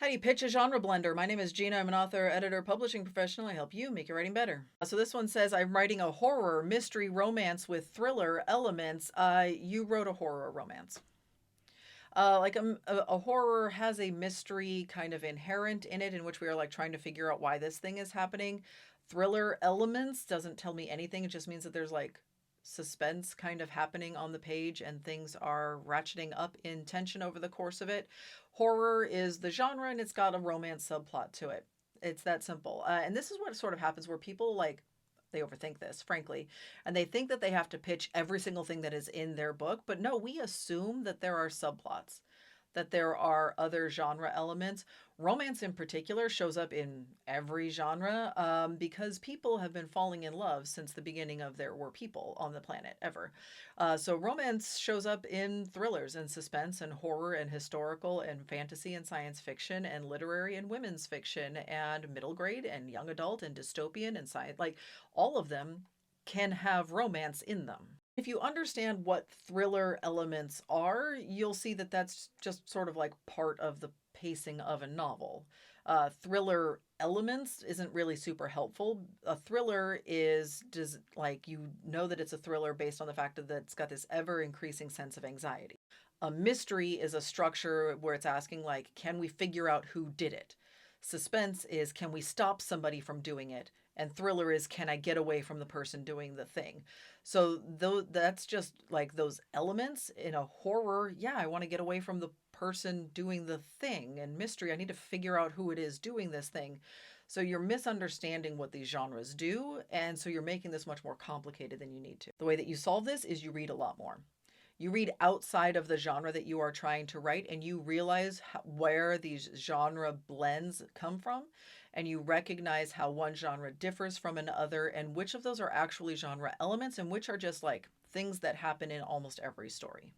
How do you pitch a genre blender? My name is Gina. I'm an author, editor, publishing professional. I help you make your writing better. So this one says, I'm writing a horror, mystery, romance with thriller elements. You wrote a horror romance. A horror has a mystery kind of inherent in it, in which we are like trying to figure out why this thing is happening. Thriller elements doesn't tell me anything. It just means that there's like suspense kind of happening on the page and things are ratcheting up in tension over the course of it. Horror is the genre and it's got a romance subplot to it. It's that simple. And this is what sort of happens where people like they overthink this, frankly, and they think that they have to pitch every single thing that is in their book. But no, we assume that there are subplots, that there are other genre elements. Romance, in particular, shows up in every genre because people have been falling in love since the beginning of there were people on the planet ever. So, romance shows up in thrillers and suspense and horror and historical and fantasy and science fiction and literary and women's fiction and middle grade and young adult and dystopian and science. Like, all of them can have romance in them. If you understand what thriller elements are, you'll see that that's just sort of like part of the pacing of a novel. Thriller elements isn't really super helpful. A thriller is does like you know that it's a thriller based on the fact that it's got this ever increasing sense of anxiety. A mystery is a structure where it's asking like, can we figure out who did it? Suspense is, can we stop somebody from doing it? And thriller is, can I get away from the person doing the thing? So though that's just like those elements in a horror. Yeah, I want to get away from the person doing the thing. And mystery, I need to figure out who it is doing this thing. So you're misunderstanding what these genres do, and so you're making this much more complicated than you need to. The way that you solve this is you read a lot more. You read outside of the genre that you are trying to write and you realize where these genre blends come from, and you recognize how one genre differs from another and which of those are actually genre elements and which are just like things that happen in almost every story.